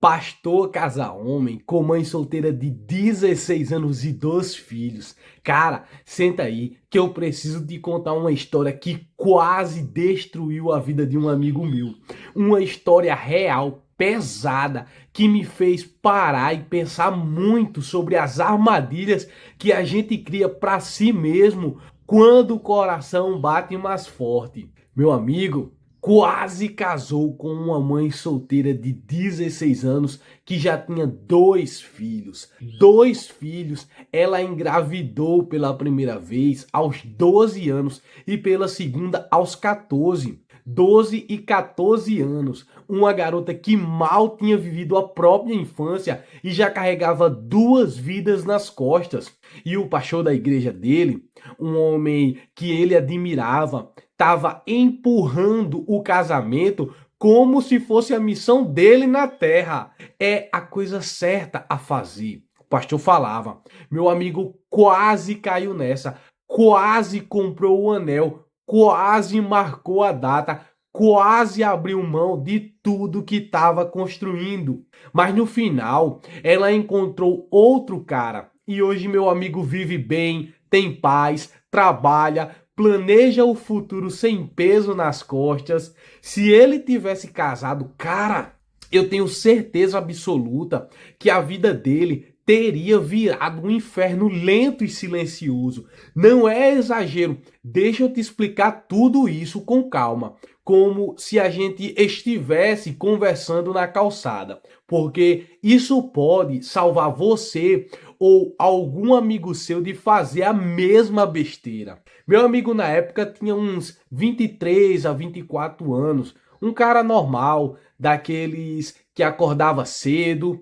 Pastor casa-homem com mãe solteira de 16 anos e 2 filhos. Cara, senta aí que eu preciso te contar uma história que quase destruiu a vida de um amigo meu. Uma história real, pesada, que me fez parar e pensar muito sobre as armadilhas que a gente cria para si mesmo quando o coração bate mais forte. Meu amigo, quase casou com uma mãe solteira de 16 anos que já tinha 2 filhos. 2 filhos. Ela engravidou pela primeira vez aos 12 anos e pela segunda aos 14. 12 e 14 anos. Uma garota que mal tinha vivido a própria infância e já carregava 2 vidas nas costas. E o pastor da igreja dele, um homem que ele admirava, estava empurrando o casamento como se fosse a missão dele na terra. É a coisa certa a fazer. O pastor falava. Meu amigo quase caiu nessa, quase comprou o anel, quase marcou a data, quase abriu mão de tudo que estava construindo. Mas no final, ela encontrou outro cara. E hoje meu amigo vive bem, tem paz, trabalha, planeja o futuro sem peso nas costas. Se ele tivesse casado, cara, eu tenho certeza absoluta que a vida dele teria virado um inferno lento e silencioso. Não é exagero. Deixa eu te explicar tudo isso com calma, como se a gente estivesse conversando na calçada, porque isso pode salvar você ou algum amigo seu de fazer a mesma besteira. Meu amigo na época tinha uns 23 a 24 anos, um cara normal, daqueles que acordava cedo,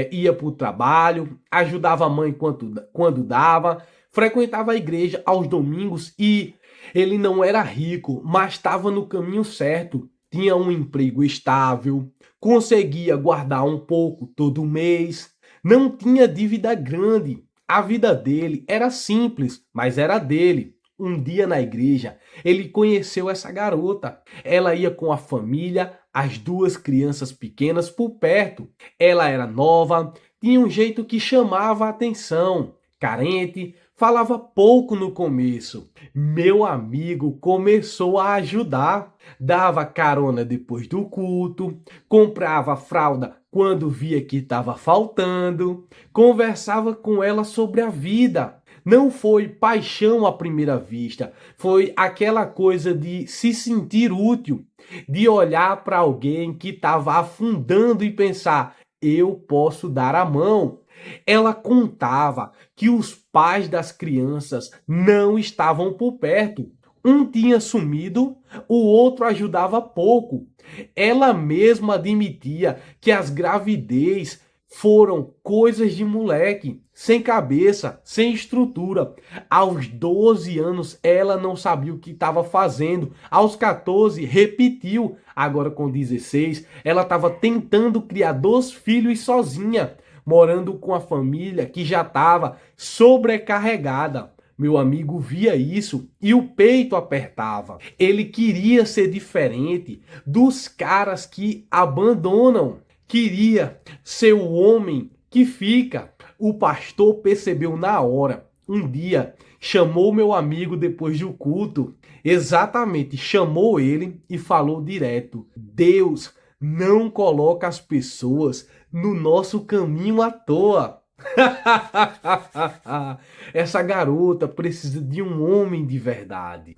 ia para o trabalho, ajudava a mãe quando dava, frequentava a igreja aos domingos e ele não era rico, mas estava no caminho certo. Tinha um emprego estável, conseguia guardar um pouco todo mês, não tinha dívida grande. A vida dele era simples, mas era dele. Um dia na igreja, ele conheceu essa garota. Ela ia com a família, as 2 crianças pequenas por perto. Ela era nova, tinha um jeito que chamava a atenção. Carente, falava pouco no começo. Meu amigo começou a ajudar. Dava carona depois do culto, comprava fralda quando via que estava faltando, conversava com ela sobre a vida. Não foi paixão à primeira vista, foi aquela coisa de se sentir útil, de olhar para alguém que estava afundando e pensar: eu posso dar a mão. Ela contava que os pais das crianças não estavam por perto. Um tinha sumido, o outro ajudava pouco. Ela mesma admitia que as gravidez foram coisas de moleque, sem cabeça, sem estrutura. Aos 12 anos ela não sabia o que estava fazendo. Aos 14 repetiu. Agora com 16 ela estava tentando criar 2 filhos sozinha, morando com a família que já estava sobrecarregada. Meu amigo via isso e o peito apertava. Ele queria ser diferente dos caras que abandonam. Queria ser o homem que fica. O pastor percebeu na hora. Um dia chamou meu amigo depois do culto. Exatamente, chamou ele e falou direto: Deus não coloca as pessoas no nosso caminho à toa. Essa garota precisa de um homem de verdade.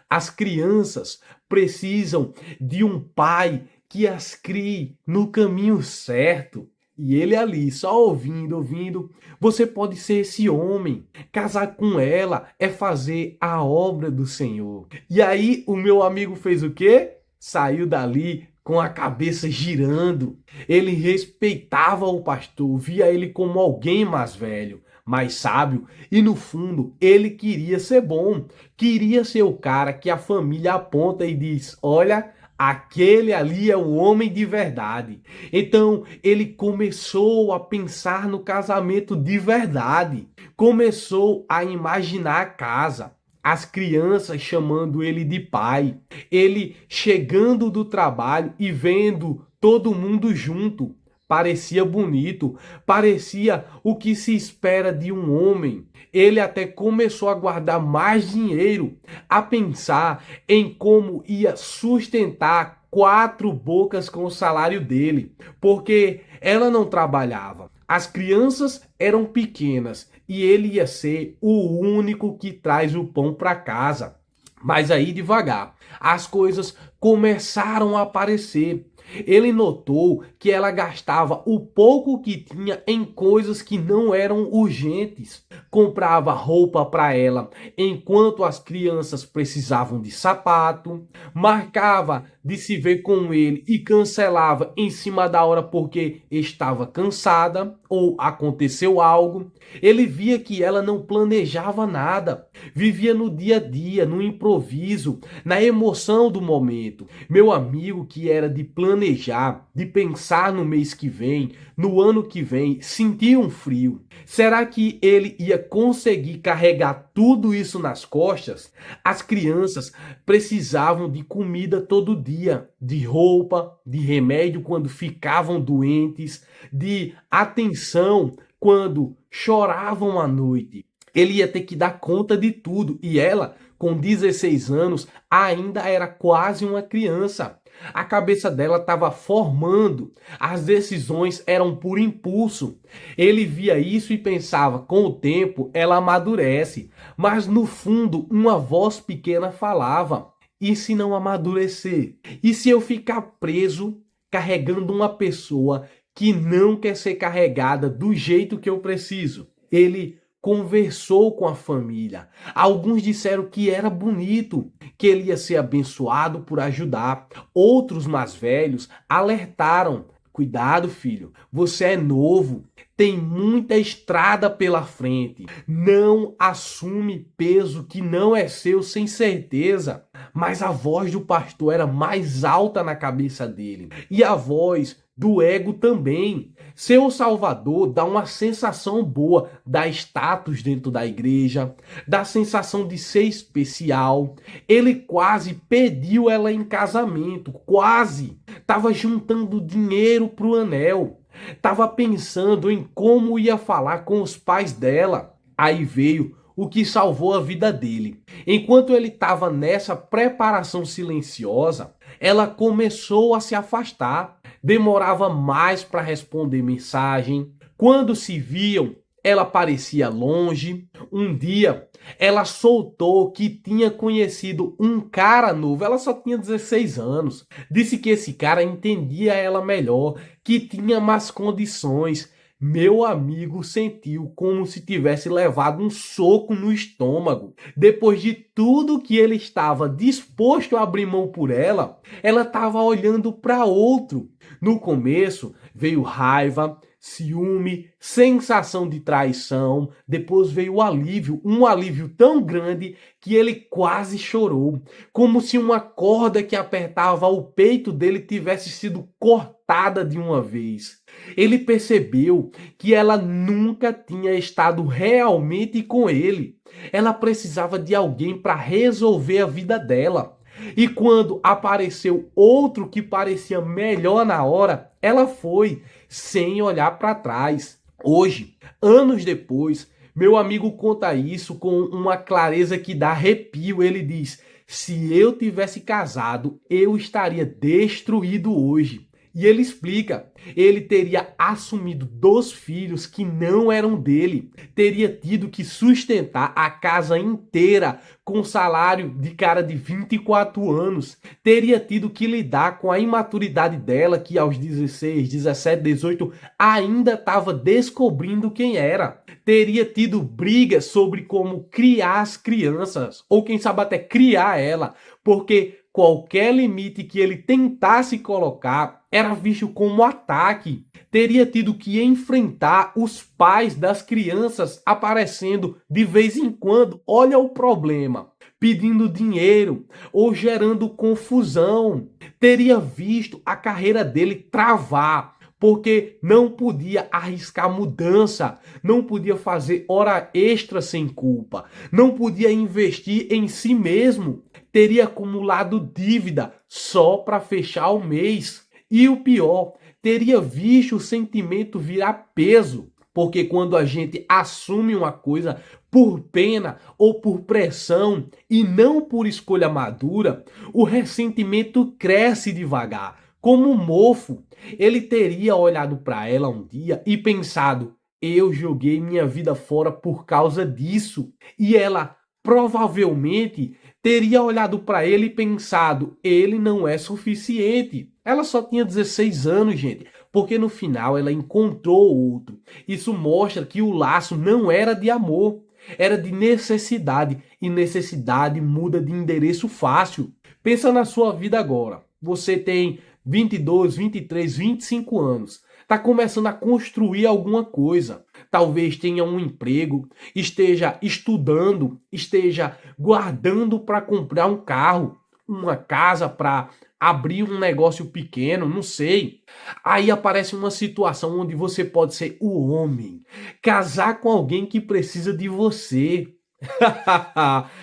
As crianças precisam de um pai que as crie no caminho certo. E ele ali, só ouvindo, ouvindo. Você pode ser esse homem. Casar com ela é fazer a obra do Senhor. E aí o meu amigo fez o quê? Saiu dali com a cabeça girando. Ele respeitava o pastor, via ele como alguém mais velho, mais sábio, e no fundo ele queria ser bom, queria ser o cara que a família aponta e diz: olha, aquele ali é o homem de verdade. Então ele começou a pensar no casamento de verdade, começou a imaginar a casa, as crianças chamando ele de pai, ele chegando do trabalho e vendo todo mundo junto. Parecia bonito, parecia o que se espera de um homem. Ele até começou a guardar mais dinheiro, a pensar em como ia sustentar 4 bocas com o salário dele, porque ela não trabalhava. As crianças eram pequenas e ele ia ser o único que traz o pão para casa. Mas aí devagar, as coisas começaram a aparecer. Ele notou que ela gastava o pouco que tinha em coisas que não eram urgentes. Comprava roupa para ela enquanto as crianças precisavam de sapato, marcava de se ver com ele e cancelava em cima da hora porque estava cansada ou aconteceu algo. Ele via que ela não planejava nada, vivia no dia a dia, no improviso, na emoção do momento. Meu amigo, que era de planejar, de pensar no mês que vem, no ano que vem, sentia um frio. Será que ele ia conseguir carregar tudo isso nas costas? As crianças precisavam de comida todo dia, de roupa, de remédio quando ficavam doentes, de atenção quando choravam à noite. Ele ia ter que dar conta de tudo e ela, com 16 anos, ainda era quase uma criança. A cabeça dela estava formando, as decisões eram por impulso. Ele via isso e pensava, com o tempo ela amadurece, mas no fundo uma voz pequena falava: e se não amadurecer? E se eu ficar preso carregando uma pessoa que não quer ser carregada do jeito que eu preciso? Ele conversou com a família. Alguns disseram que era bonito, que ele ia ser abençoado por ajudar. Outros mais velhos alertaram: cuidado, filho, você é novo, tem muita estrada pela frente. Não assume peso que não é seu sem certeza. Mas a voz do pastor era mais alta na cabeça dele. E a voz do ego também. Ser o Salvador dá uma sensação boa, dá status dentro da igreja, dá sensação de ser especial. Ele quase pediu ela em casamento, quase. Tava juntando dinheiro pro anel. Tava pensando em como ia falar com os pais dela. Aí veio o que salvou a vida dele. Enquanto ele estava nessa preparação silenciosa, ela começou a se afastar. Demorava mais para responder mensagem. Quando se viam, ela parecia longe. Um dia, ela soltou que tinha conhecido um cara novo. Ela só tinha 16 anos. Disse que esse cara entendia ela melhor, que tinha mais condições. Meu amigo sentiu como se tivesse levado um soco no estômago. Depois de tudo que ele estava disposto a abrir mão por ela estava olhando para outro. No começo veio raiva, ciúme, sensação de traição. Depois veio o alívio, um alívio tão grande que ele quase chorou, como se uma corda que apertava o peito dele tivesse sido cortada de uma vez. Ele percebeu que ela nunca tinha estado realmente com ele. Ela precisava de alguém para resolver a vida dela. E quando apareceu outro que parecia melhor na hora, ela foi, sem olhar para trás. Hoje, anos depois, meu amigo conta isso com uma clareza que dá arrepio. Ele diz: se eu tivesse casado, eu estaria destruído hoje. E ele explica, ele teria assumido 2 filhos que não eram dele, teria tido que sustentar a casa inteira com salário de cara de 24 anos, teria tido que lidar com a imaturidade dela, que aos 16, 17, 18 ainda estava descobrindo quem era, teria tido brigas sobre como criar as crianças, ou quem sabe até criar ela, porque qualquer limite que ele tentasse colocar era visto como ataque. Teria tido que enfrentar os pais das crianças aparecendo de vez em quando, olha o problema, pedindo dinheiro ou gerando confusão. Teria visto a carreira dele travar, porque não podia arriscar mudança, não podia fazer hora extra sem culpa, não podia investir em si mesmo. Teria acumulado dívida só para fechar o mês. E o pior, teria visto o sentimento virar peso. Porque quando a gente assume uma coisa por pena ou por pressão e não por escolha madura, o ressentimento cresce devagar, como um mofo. Ele teria olhado para ela um dia e pensado: eu joguei minha vida fora por causa disso. E ela provavelmente teria olhado para ele e pensado: ele não é suficiente. Ela só tinha 16 anos, gente, porque no final ela encontrou outro. Isso mostra que o laço não era de amor, era de necessidade, e necessidade muda de endereço fácil. Pensa na sua vida agora. Você tem 22, 23, 25 anos. Está começando a construir alguma coisa. Talvez tenha um emprego, esteja estudando, esteja guardando para comprar um carro, uma casa, para abrir um negócio pequeno, não sei. Aí aparece uma situação onde você pode ser o homem, casar com alguém que precisa de você.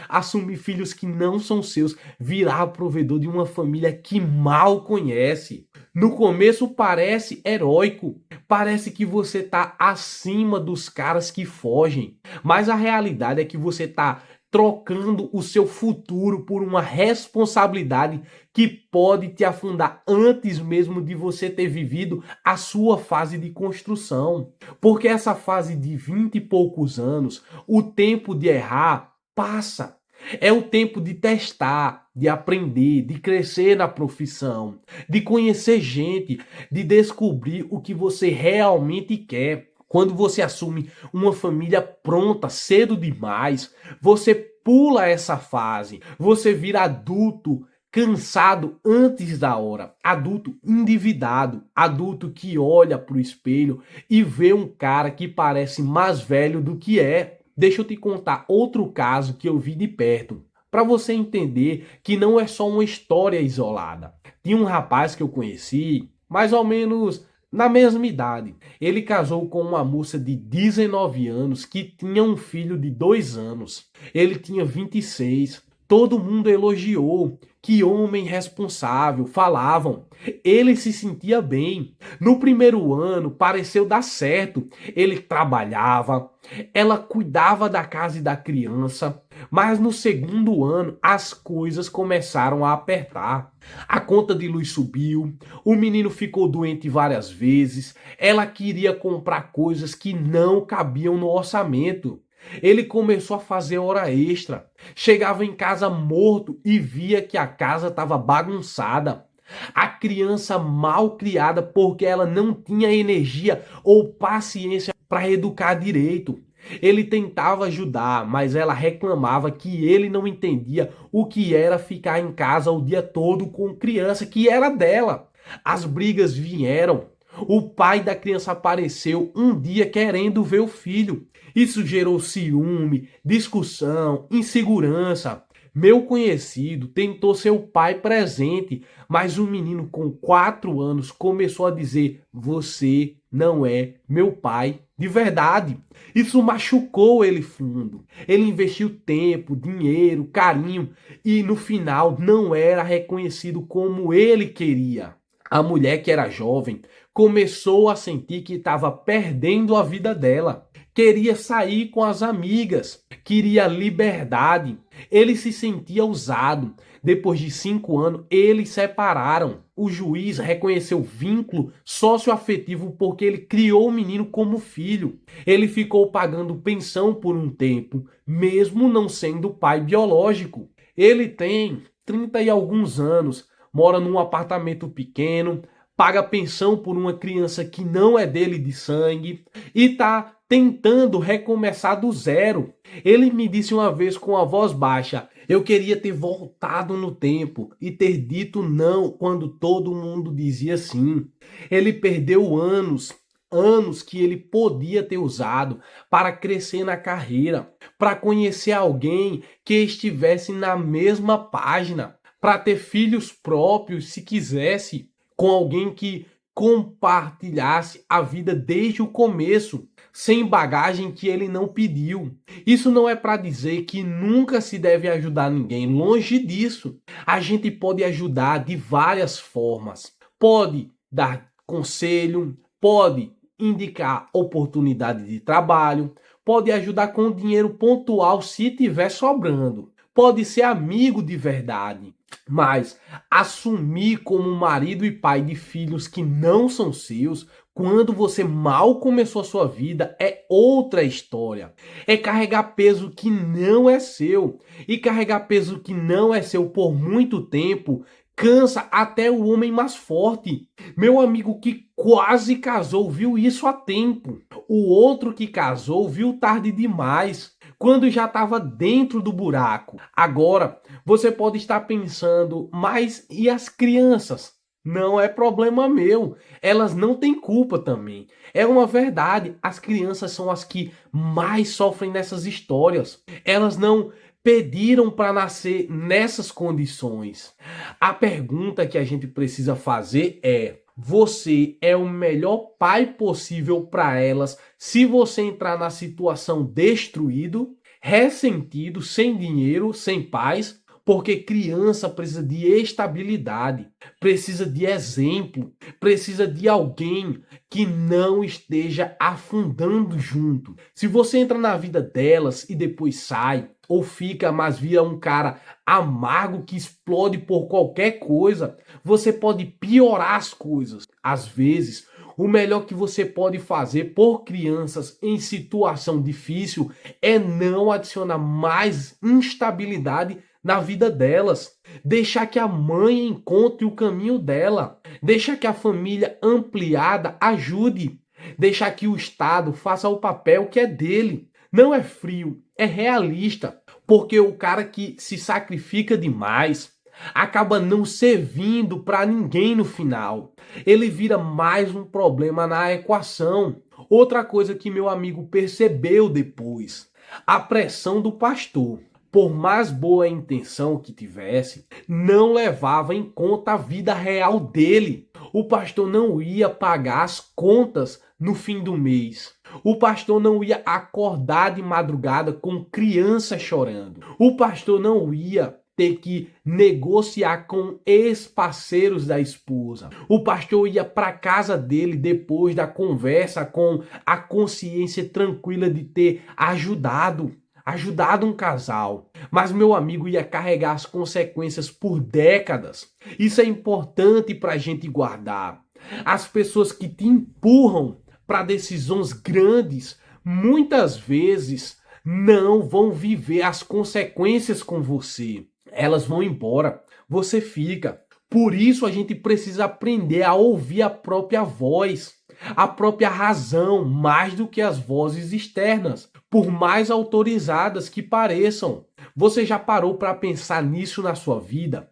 Assumir filhos que não são seus, virar provedor de uma família que mal conhece. No começo parece heróico, parece que você tá acima dos caras que fogem, mas a realidade é que você tá trocando o seu futuro por uma responsabilidade que pode te afundar antes mesmo de você ter vivido a sua fase de construção. Porque essa fase de 20 e poucos anos, o tempo de errar passa. É o tempo de testar, de aprender, de crescer na profissão, de conhecer gente, de descobrir o que você realmente quer. Quando você assume uma família pronta cedo demais, você pula essa fase, você vira adulto cansado antes da hora, adulto endividado, adulto que olha para o espelho e vê um cara que parece mais velho do que é. Deixa eu te contar outro caso que eu vi de perto, para você entender que não é só uma história isolada. Tinha um rapaz que eu conheci, mais ou menos na mesma idade. Ele casou com uma moça de 19 anos que tinha um filho de 2 anos. Ele tinha 26. Todo mundo elogiou. Que homem responsável, falavam. Ele se sentia bem. No primeiro ano, pareceu dar certo. Ele trabalhava, ela cuidava da casa e da criança. Mas no segundo ano, as coisas começaram a apertar. A conta de luz subiu, o menino ficou doente várias vezes, ela queria comprar coisas que não cabiam no orçamento. Ele começou a fazer hora extra, chegava em casa morto e via que a casa estava bagunçada. A criança mal criada porque ela não tinha energia ou paciência para educar direito. Ele tentava ajudar, mas ela reclamava que ele não entendia o que era ficar em casa o dia todo com criança que era dela. As brigas vieram. O pai da criança apareceu um dia querendo ver o filho. Isso gerou ciúme, discussão, insegurança. Meu conhecido tentou ser o pai presente, mas o menino com 4 anos começou a dizer: você não é meu pai de verdade. Isso machucou ele fundo. Ele investiu tempo, dinheiro, carinho e no final não era reconhecido como ele queria. A mulher, que era jovem, começou a sentir que estava perdendo a vida dela. Queria sair com as amigas, queria liberdade. Ele se sentia usado. Depois de 5 anos, eles separaram. O juiz reconheceu o vínculo socioafetivo porque ele criou o menino como filho. Ele ficou pagando pensão por um tempo, mesmo não sendo pai biológico. Ele tem 30 e alguns anos, mora num apartamento pequeno, paga pensão por uma criança que não é dele de sangue e está tentando recomeçar do zero. Ele me disse uma vez com a voz baixa: eu queria ter voltado no tempo e ter dito não quando todo mundo dizia sim. Ele perdeu anos que ele podia ter usado para crescer na carreira, para conhecer alguém que estivesse na mesma página, para ter filhos próprios se quisesse, com alguém que compartilhasse a vida desde o começo, sem bagagem que ele não pediu. Isso não é para dizer que nunca se deve ajudar ninguém, longe disso. A gente pode ajudar de várias formas. pode dar conselho, pode indicar oportunidade de trabalho, pode ajudar com dinheiro pontual se tiver sobrando, pode ser amigo de verdade, mas assumir como marido e pai de filhos que não são seus, quando você mal começou a sua vida, é outra história. É carregar peso que não é seu. E carregar peso que não é seu por muito tempo cansa até o homem mais forte. Meu amigo que quase casou viu isso há tempo. O outro que casou viu tarde demais, quando já estava dentro do buraco. Agora, você pode estar pensando, mas e as crianças? Não é problema meu. Elas não têm culpa também. É uma verdade. As crianças são as que mais sofrem nessas histórias. Elas não pediram para nascer nessas condições. A pergunta que a gente precisa fazer é: você é o melhor pai possível para elas se você entrar na situação destruído, ressentido, sem dinheiro, sem paz? Porque criança precisa de estabilidade, precisa de exemplo, precisa de alguém que não esteja afundando junto. Se você entra na vida delas e depois sai, ou fica, mas vira um cara amargo que explode por qualquer coisa, você pode piorar as coisas. Às vezes, o melhor que você pode fazer por crianças em situação difícil é não adicionar mais instabilidade na vida delas. Deixar que a mãe encontre o caminho dela. Deixar que a família ampliada ajude. Deixar que o Estado faça o papel que é dele. Não é frio, é realista. Porque o cara que se sacrifica demais acaba não servindo para ninguém no final. Ele vira mais um problema na equação. Outra coisa que meu amigo percebeu depois: a pressão do pastor. Por mais boa intenção que tivesse, não levava em conta a vida real dele. O pastor não ia pagar as contas no fim do mês. O pastor não ia acordar de madrugada com criança chorando. O pastor não ia ter que negociar com ex-parceiros da esposa. O pastor ia para casa dele depois da conversa com a consciência tranquila de ter ajudado um casal, mas meu amigo ia carregar as consequências por décadas. Isso é importante para a gente guardar. As pessoas que te empurram para decisões grandes, muitas vezes não vão viver as consequências com você. Elas vão embora, você fica. Por isso a gente precisa aprender a ouvir a própria voz, a própria razão, mais do que as vozes externas, por mais autorizadas que pareçam. Você já parou para pensar nisso na sua vida?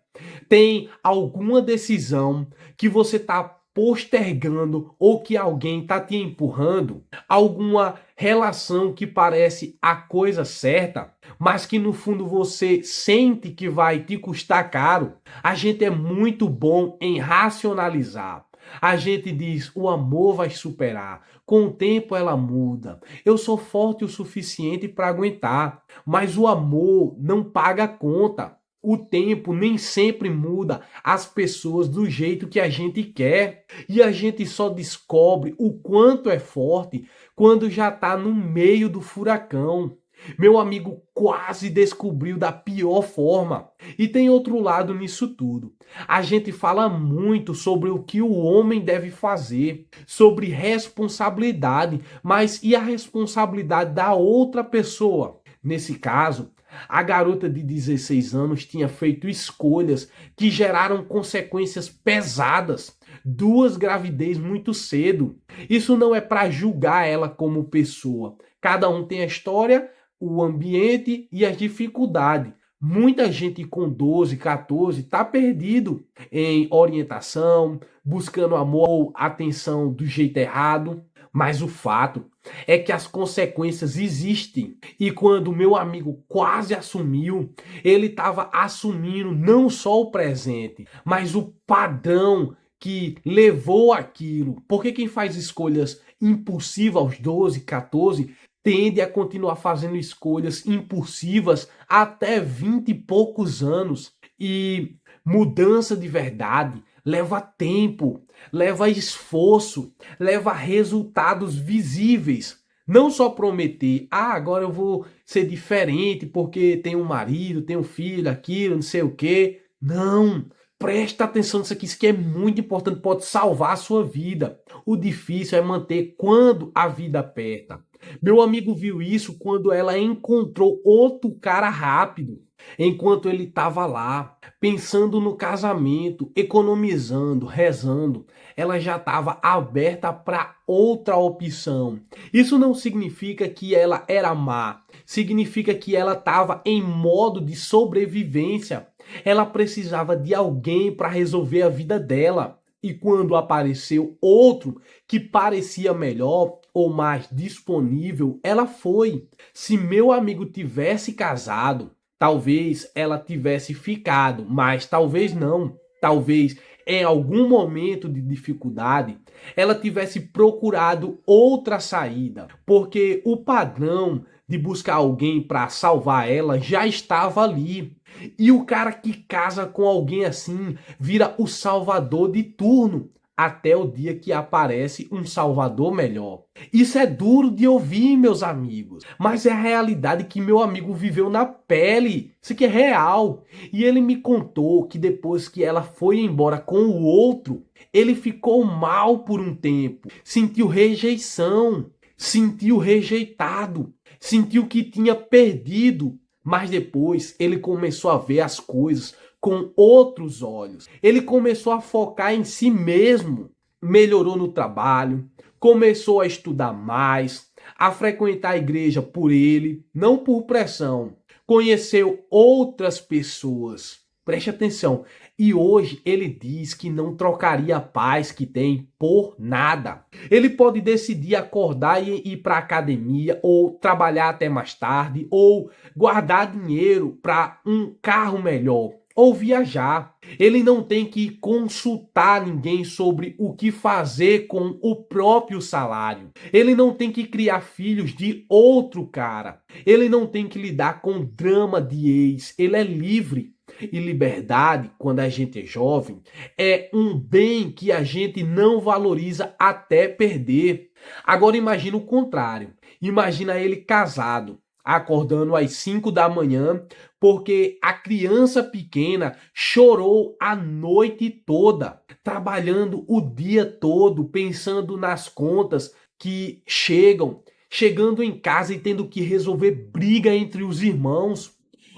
Tem alguma decisão que você está postergando ou que alguém está te empurrando? Alguma relação que parece a coisa certa, mas que no fundo você sente que vai te custar caro? A gente é muito bom em racionalizar. A gente diz, o amor vai superar, com o tempo ela muda, eu sou forte o suficiente para aguentar, mas o amor não paga a conta. O tempo nem sempre muda as pessoas do jeito que a gente quer. E a gente só descobre o quanto é forte quando já está no meio do furacão. Meu amigo quase descobriu da pior forma. E tem outro lado nisso tudo. A gente fala muito sobre o que o homem deve fazer, sobre responsabilidade, mas e a responsabilidade da outra pessoa? Nesse caso, a garota de 16 anos tinha feito escolhas que geraram consequências pesadas. 2 gravidez muito cedo. Isso não é para julgar ela como pessoa. Cada um tem a história, o ambiente e as dificuldades. Muita gente com 12, 14 está perdido em orientação, buscando amor, atenção do jeito errado. Mas o fato é que as consequências existem. E quando meu amigo quase assumiu, ele estava assumindo não só o presente, mas o padrão que levou aquilo. Porque quem faz escolhas impulsivas aos 12, 14, tende a continuar fazendo escolhas impulsivas até 20 e poucos anos. E mudança de verdade leva tempo, leva esforço, leva resultados visíveis. Não só prometer, agora eu vou ser diferente porque tenho um marido, tenho um filho, aquilo, não sei o quê. Não, presta atenção nisso aqui, isso aqui é muito importante, pode salvar a sua vida. O difícil é manter quando a vida aperta. Meu amigo viu isso quando ela encontrou outro cara rápido, enquanto ele estava lá, pensando no casamento, economizando, rezando. Ela já estava aberta para outra opção. Isso não significa que ela era má, significa que ela estava em modo de sobrevivência. Ela precisava de alguém para resolver a vida dela. E quando apareceu outro que parecia melhor ou mais disponível, ela foi. Se meu amigo tivesse casado, talvez ela tivesse ficado, mas talvez não. Talvez em algum momento de dificuldade ela tivesse procurado outra saída, porque o padrão de buscar alguém para salvar ela já estava ali. E o cara que casa com alguém assim vira o salvador de turno, até o dia que aparece um salvador melhor. Isso é duro de ouvir, meus amigos, mas é a realidade que meu amigo viveu na pele. Isso aqui é real. E ele me contou que depois que ela foi embora com o outro, ele ficou mal por um tempo, sentiu rejeição, sentiu rejeitado, sentiu que tinha perdido. Mas depois ele começou a ver as coisas com outros olhos. Ele começou a focar em si mesmo. Melhorou no trabalho, começou a estudar mais, a frequentar a igreja por ele, não por pressão. Conheceu outras pessoas. Preste atenção. E hoje ele diz que não trocaria a paz que tem por nada. Ele pode decidir acordar e ir para a academia, ou trabalhar até mais tarde, ou guardar dinheiro para um carro melhor, ou viajar. Ele não tem que consultar ninguém sobre o que fazer com o próprio salário. Ele não tem que criar filhos de outro cara. Ele não tem que lidar com drama de ex. Ele é livre. E liberdade, quando a gente é jovem, é um bem que a gente não valoriza até perder. Agora imagina o contrário. Imagina ele casado, acordando às 5 da manhã, porque a criança pequena chorou a noite toda, trabalhando o dia todo, pensando nas contas que chegando em casa e tendo que resolver briga entre os irmãos,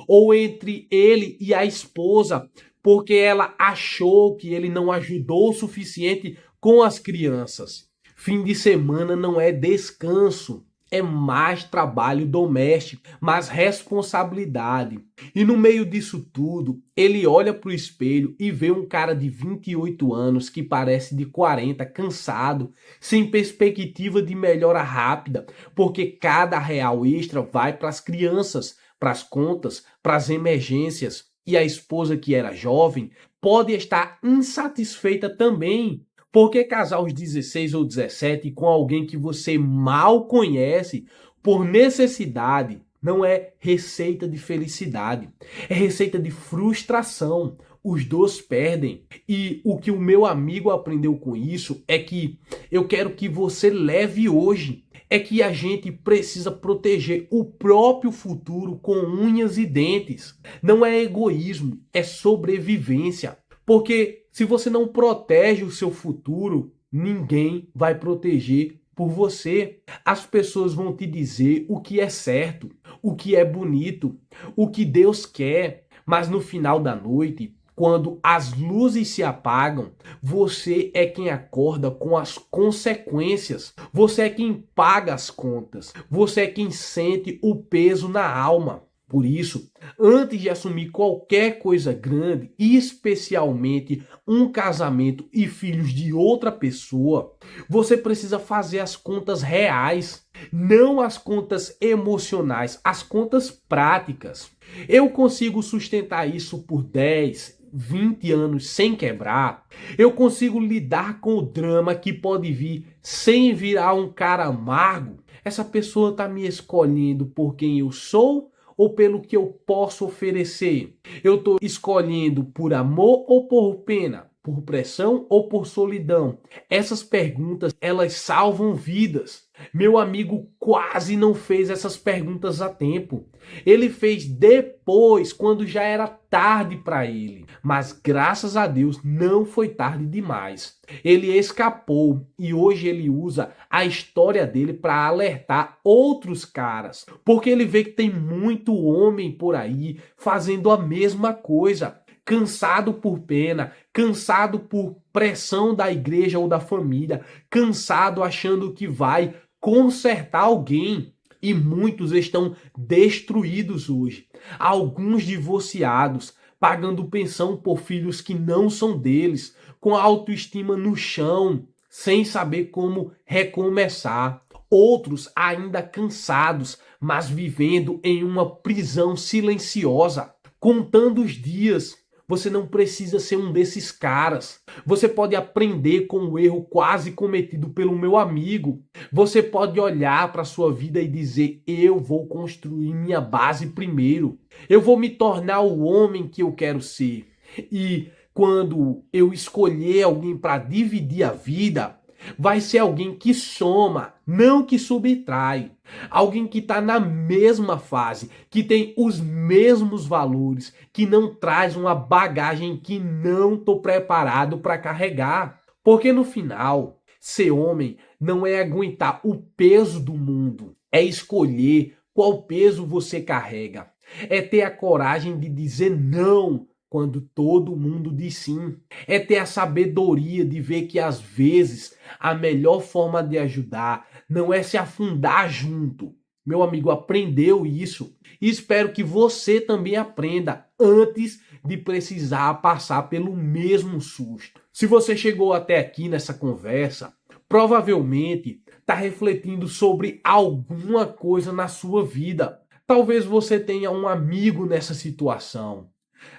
ou entre ele e a esposa, porque ela achou que ele não ajudou o suficiente com as crianças. Fim de semana não é descanso, é mais trabalho doméstico, mais responsabilidade. E no meio disso tudo, ele olha para o espelho e vê um cara de 28 anos que parece de 40, cansado, sem perspectiva de melhora rápida, porque cada real extra vai para as crianças, para as contas, para as emergências. E a esposa, que era jovem, pode estar insatisfeita também. Por que casar aos 16 ou 17 com alguém que você mal conhece por necessidade? Não é receita de felicidade, é receita de frustração. Os dois perdem. E o que o meu amigo aprendeu com isso é que eu quero que você leve hoje. É que a gente precisa proteger o próprio futuro com unhas e dentes. Não é egoísmo, é sobrevivência. Porque se você não protege o seu futuro, ninguém vai proteger por você. As pessoas vão te dizer o que é certo, o que é bonito, o que Deus quer, mas no final da noite, quando as luzes se apagam, você é quem acorda com as consequências. Você é quem paga as contas. Você é quem sente o peso na alma. Por isso, antes de assumir qualquer coisa grande, especialmente um casamento e filhos de outra pessoa, você precisa fazer as contas reais, não as contas emocionais, as contas práticas. Eu consigo sustentar isso por 10, 20 anos sem quebrar. Eu consigo lidar com o drama que pode vir sem virar um cara amargo. Essa pessoa está me escolhendo por quem eu sou ou pelo que eu posso oferecer? Eu estou escolhendo por amor ou por pena? por pressão ou por solidão? Essas perguntas, elas salvam vidas. Meu amigo quase não fez essas perguntas a tempo. Ele fez depois, quando já era tarde para ele. Mas graças a Deus não foi tarde demais. Ele escapou e hoje ele usa a história dele para alertar outros caras. Porque ele vê que tem muito homem por aí fazendo a mesma coisa. Cansado por pena, cansado por pressão da igreja ou da família, cansado achando que vai consertar alguém. E muitos estão destruídos hoje. Alguns divorciados, pagando pensão por filhos que não são deles, com a autoestima no chão, sem saber como recomeçar. Outros ainda cansados, mas vivendo em uma prisão silenciosa, contando os dias. Você não precisa ser um desses caras. Você pode aprender com o erro quase cometido pelo meu amigo. Você pode olhar para a sua vida e dizer: eu vou construir minha base primeiro. Eu vou me tornar o homem que eu quero ser. E quando eu escolher alguém para dividir a vida, vai ser alguém que soma, não que subtrai. Alguém que está na mesma fase, que tem os mesmos valores, que não traz uma bagagem que não estou preparado para carregar. Porque no final, ser homem não é aguentar o peso do mundo, é escolher qual peso você carrega. É ter a coragem de dizer não quando todo mundo diz sim. É ter a sabedoria de ver que às vezes a melhor forma de ajudar não é se afundar junto. Meu amigo aprendeu isso e espero que você também aprenda antes de precisar passar pelo mesmo susto. Se você chegou até aqui nessa conversa, provavelmente está refletindo sobre alguma coisa na sua vida. Talvez você tenha um amigo nessa situação.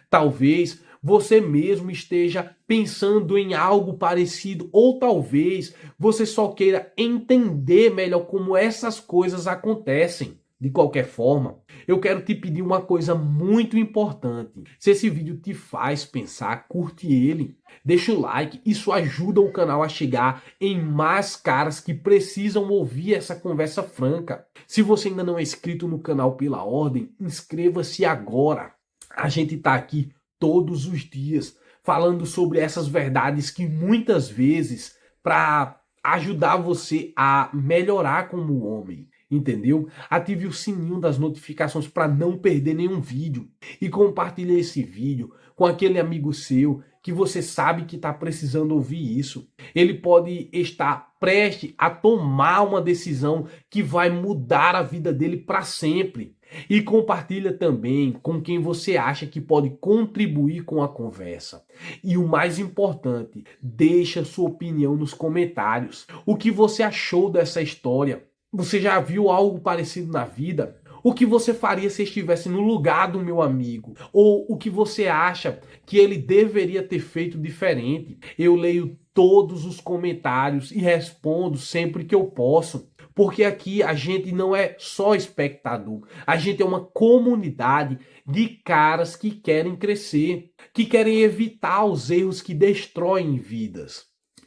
Talvez você mesmo esteja pensando em algo parecido, ou talvez você só queira entender melhor como essas coisas acontecem. De qualquer forma, eu quero te pedir uma coisa muito importante. Se esse vídeo te faz pensar, curte ele, deixa o like, isso ajuda o canal a chegar em mais caras que precisam ouvir essa conversa franca. Se você ainda não é inscrito no canal pela ordem, inscreva-se agora. A gente está aqui todos os dias falando sobre essas verdades que muitas vezes para ajudar você a melhorar como homem, entendeu? Ative o sininho das notificações para não perder nenhum vídeo e compartilhe esse vídeo com aquele amigo seu que você sabe que está precisando ouvir isso. Ele pode estar prestes a tomar uma decisão que vai mudar a vida dele para sempre. E compartilha também com quem você acha que pode contribuir com a conversa. E o mais importante, deixa sua opinião nos comentários. O que você achou dessa história? Você já viu algo parecido na vida? O que você faria se estivesse no lugar do meu amigo? Ou o que você acha que ele deveria ter feito diferente? Eu leio todos os comentários e respondo sempre que eu posso. Porque aqui a gente não é só espectador, a gente é uma comunidade de caras que querem crescer, que querem evitar os erros que destroem vidas.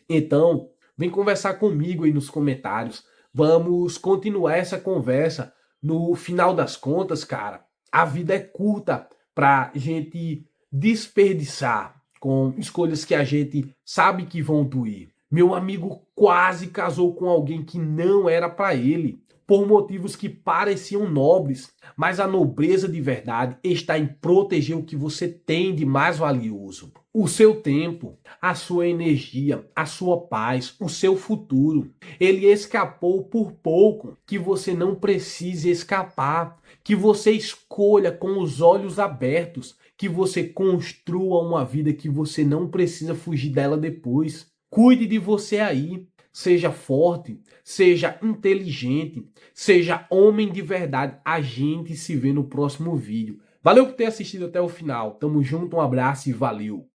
Então, vem conversar comigo aí nos comentários. Vamos continuar essa conversa. No final das contas, cara, a vida é curta pra gente desperdiçar com escolhas que a gente sabe que vão doer. Meu amigo quase casou com alguém que não era para ele, por motivos que pareciam nobres, mas a nobreza de verdade está em proteger o que você tem de mais valioso. O seu tempo, a sua energia, a sua paz, o seu futuro. Ele escapou por pouco, que você não precise escapar, que você escolha com os olhos abertos, que você construa uma vida que você não precisa fugir dela depois. Cuide de você aí, seja forte, seja inteligente, seja homem de verdade. A gente se vê no próximo vídeo. Valeu por ter assistido até o final. Tamo junto, um abraço e valeu!